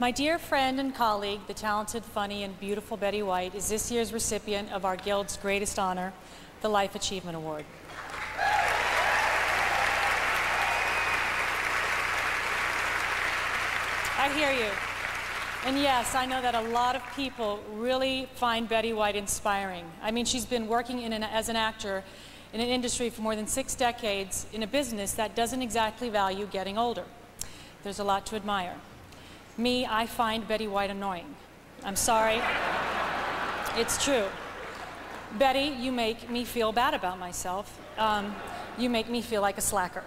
My dear friend and colleague, the talented, funny, and beautiful Betty White, is this year's recipient of our Guild's greatest honor, the Life Achievement Award. I hear you. And yes, I know that a lot of people really find Betty White inspiring. I mean, she's been working as an actor in an industry for more than 6 decades in a business that doesn't exactly value getting older. There's a lot to admire. Me, I find Betty White annoying. I'm sorry. It's true. Betty, you make me feel bad about myself. You make me feel like a slacker.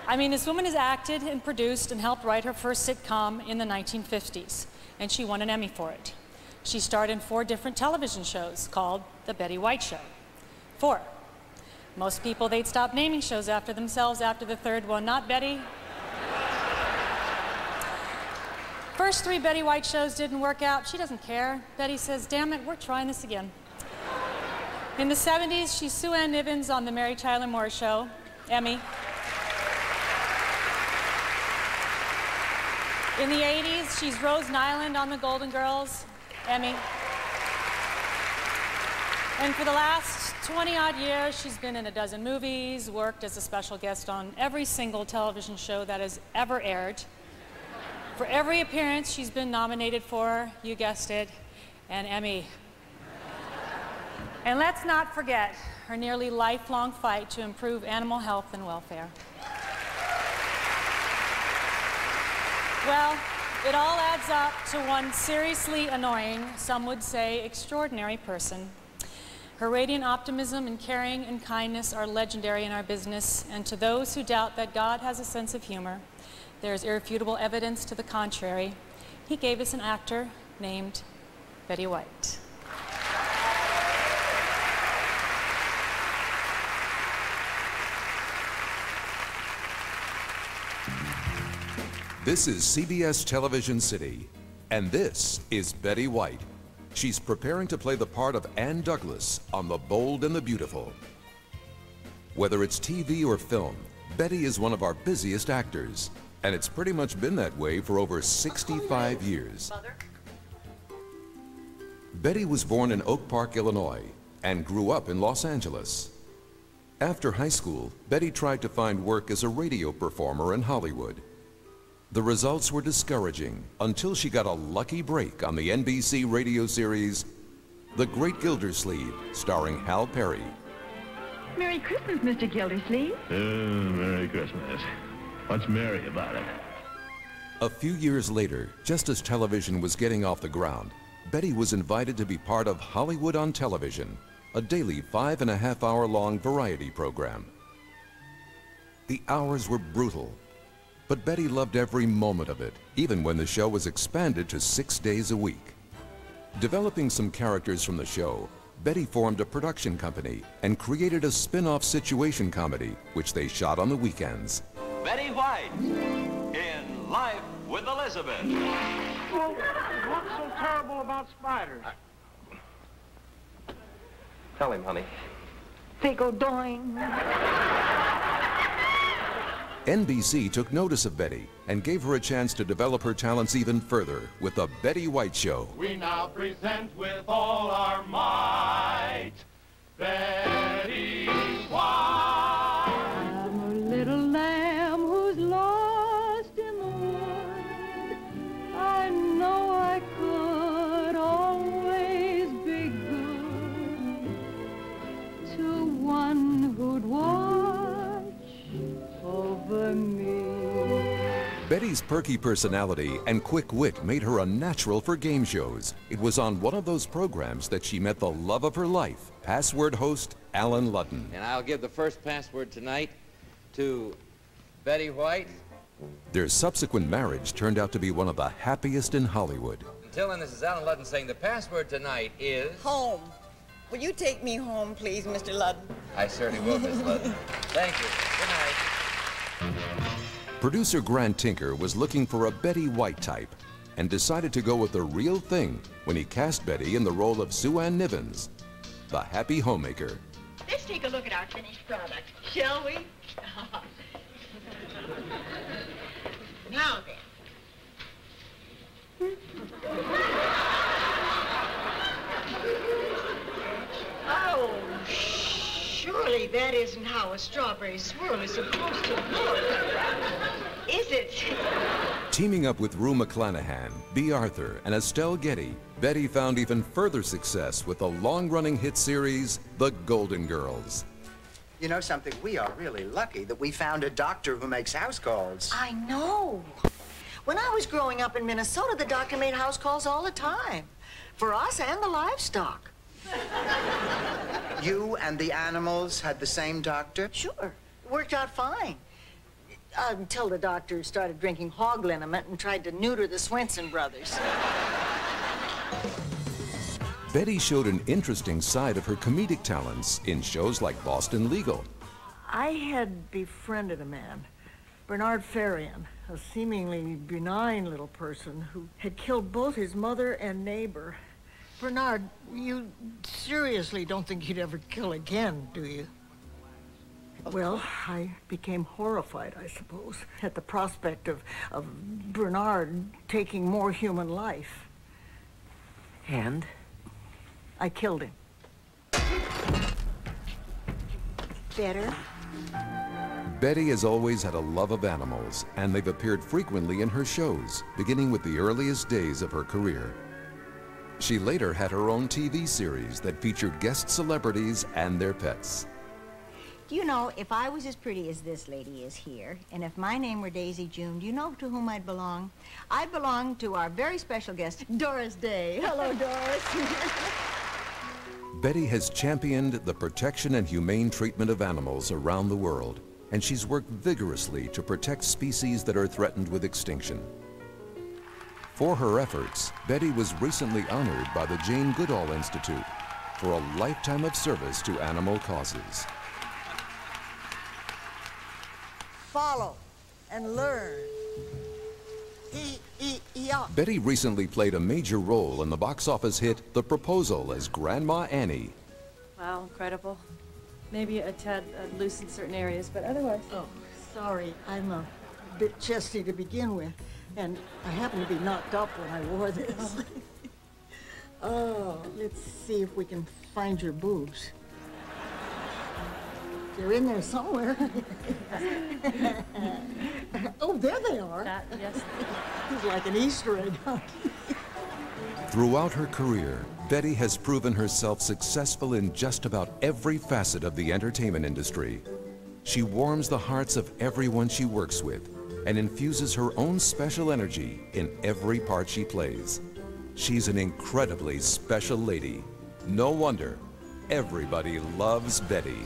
I mean, this woman has acted and produced and helped write her first sitcom in the 1950s, and she won an Emmy for it. She starred in 4 different television shows called The Betty White Show. 4. Most people, they'd stop naming shows after themselves after the 3rd one. Not Betty. First 3 Betty White shows didn't work out. She doesn't care. Betty says, damn it, we're trying this again. In the 70s, she's Sue Ann Nivens on The Mary Tyler Moore Show, Emmy. In the 80s, she's Rose Nyland on The Golden Girls, Emmy. And for the last 20-odd years, she's been in a dozen movies, worked as a special guest on every single television show that has ever aired. For every appearance she's been nominated for, you guessed it, an Emmy. And let's not forget her nearly lifelong fight to improve animal health and welfare. Well, it all adds up to one seriously annoying, some would say extraordinary person. Her radiant optimism and caring and kindness are legendary in our business, and to those who doubt that God has a sense of humor, there is irrefutable evidence to the contrary. He gave us an actor named Betty White. This is CBS Television City, and this is Betty White. She's preparing to play the part of Ann Douglas on The Bold and the Beautiful. Whether it's TV or film, Betty is one of our busiest actors, and it's pretty much been that way for over 65 years. Betty was born in Oak Park, Illinois, and grew up in Los Angeles. After high school, Betty tried to find work as a radio performer in Hollywood. The results were discouraging until she got a lucky break on the NBC radio series The Great Gildersleeve, starring Hal Perry. Merry Christmas, Mr. Gildersleeve. Merry Christmas. What's merry about it? A few years later, just as television was getting off the ground, Betty was invited to be part of Hollywood on Television, a daily 5.5-hour-long variety program. The hours were brutal, but Betty loved every moment of it, even when the show was expanded to 6 days a week. Developing some characters from the show, Betty formed a production company and created a spin-off situation comedy, which they shot on the weekends. Betty White in Life with Elizabeth. Well, what's so terrible about spiders? Tell him, honey. They go doing. NBC took notice of Betty and gave her a chance to develop her talents even further with The Betty White Show. We now present with all our might, Betty White. I'm a little lamb who's lost in the wood. I know I could always be good to one who'd watch over me. Betty's perky personality and quick wit made her a natural for game shows. It was on one of those programs that she met the love of her life, password host Alan Ludden. And I'll give the first password tonight to Betty White. Their subsequent marriage turned out to be one of the happiest in Hollywood. Until then, this is Alan Ludden saying the password tonight is... Home. Will you take me home, please, Mr. Ludden? I certainly will, Miss Ludden. Thank you. Good night. Producer Grant Tinker was looking for a Betty White type and decided to go with the real thing when he cast Betty in the role of Sue Ann Nivens, the happy homemaker. Let's take a look at our finished product, shall we? Now then, Oh, surely that isn't how a strawberry swirl is supposed to look. Is it? Teaming up with Rue McClanahan, B. Arthur, and Estelle Getty, Betty found even further success with the long-running hit series, The Golden Girls. You know something? We are really lucky that we found a doctor who makes house calls. I know. When I was growing up in Minnesota, the doctor made house calls all the time. For us and the livestock. You and the animals had the same doctor? Sure. It worked out fine. Until the doctor started drinking hog liniment and tried to neuter the Swenson brothers. Betty showed an interesting side of her comedic talents in shows like Boston Legal. I had befriended a man, Bernard Farian, a seemingly benign little person who had killed both his mother and neighbor. Bernard, you seriously don't think he'd ever kill again, do you? Well, I became horrified, I suppose, at the prospect of Bernard taking more human life. And? I killed him. Better? Betty has always had a love of animals, and they've appeared frequently in her shows, beginning with the earliest days of her career. She later had her own TV series that featured guest celebrities and their pets. Do you know, if I was as pretty as this lady is here, and if my name were Daisy June, do you know to whom I'd belong? I'd belong to our very special guest, Doris Day. Hello, Doris. Betty has championed the protection and humane treatment of animals around the world, and she's worked vigorously to protect species that are threatened with extinction. For her efforts, Betty was recently honored by the Jane Goodall Institute for a lifetime of service to animal causes. Follow and learn. Betty recently played a major role in the box office hit The Proposal as Grandma Annie. Wow, incredible. Maybe a tad loose in certain areas, but otherwise... Oh, sorry. I'm a bit chesty to begin with, and I happen to be knocked up when I wore this. Oh, let's see if we can find your boobs. They're in there somewhere. Oh, there they are. Yes. It's like an Easter egg. Throughout her career, Betty has proven herself successful in just about every facet of the entertainment industry. She warms the hearts of everyone she works with and infuses her own special energy in every part she plays. She's an incredibly special lady. No wonder everybody loves Betty.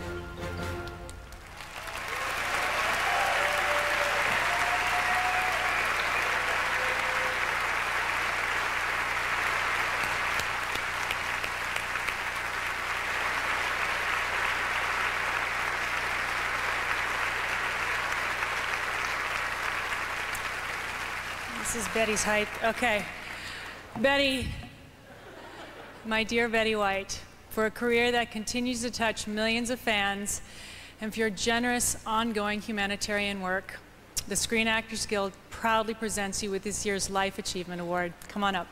This is Betty's height. Okay. Betty, my dear Betty White, for a career that continues to touch millions of fans and for your generous, ongoing humanitarian work, the Screen Actors Guild proudly presents you with this year's Life Achievement Award. Come on up.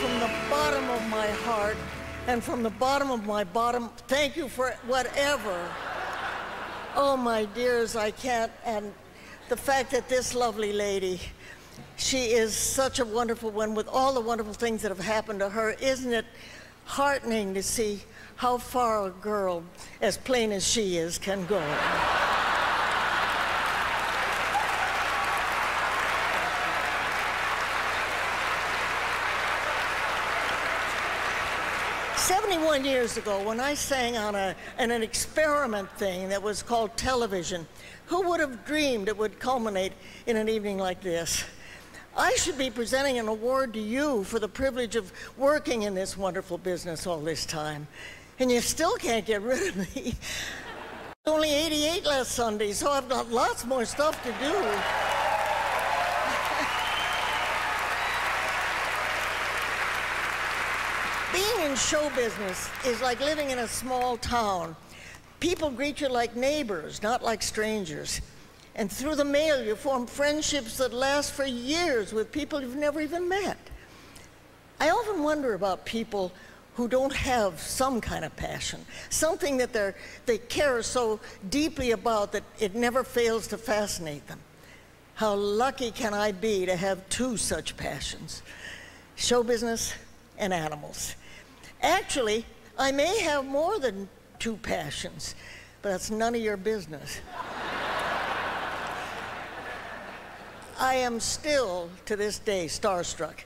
from the bottom of my heart and from the bottom of my bottom, thank you for whatever. Oh, my dears, I can't. And the fact that this lovely lady, she is such a wonderful one with all the wonderful things that have happened to her. Isn't it heartening to see how far a girl as plain as she is can go? 71 years ago, when I sang on an experiment thing that was called television, who would have dreamed it would culminate in an evening like this? I should be presenting an award to you for the privilege of working in this wonderful business all this time. And you still can't get rid of me. Only 88 last Sunday, so I've got lots more stuff to do. Being in show business is like living in a small town. People greet you like neighbors, not like strangers. And through the mail, you form friendships that last for years with people you've never even met. I often wonder about people who don't have some kind of passion, something that they care so deeply about that it never fails to fascinate them. How lucky can I be to have two such passions, show business and animals. Actually, I may have more than two passions, but that's none of your business. I am still, to this day, starstruck.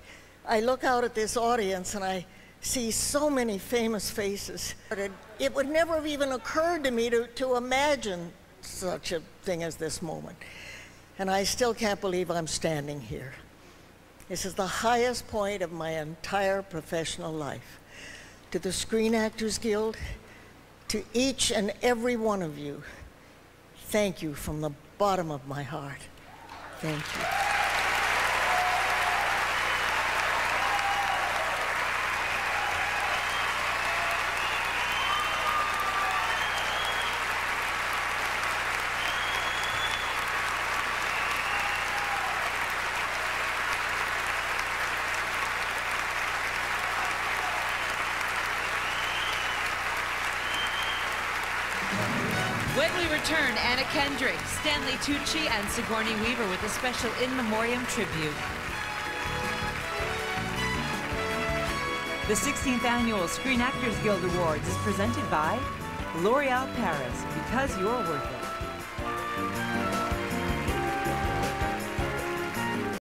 I look out at this audience and I see so many famous faces. It would never have even occurred to me to imagine such a thing as this moment. And I still can't believe I'm standing here. This is the highest point of my entire professional life. To the Screen Actors Guild, to each and every one of you, thank you from the bottom of my heart. Thank you. When we return, Anna Kendrick, Stanley Tucci, and Sigourney Weaver with a special in memoriam tribute. The 16th Annual Screen Actors Guild Awards is presented by L'Oréal Paris, because you're worth it.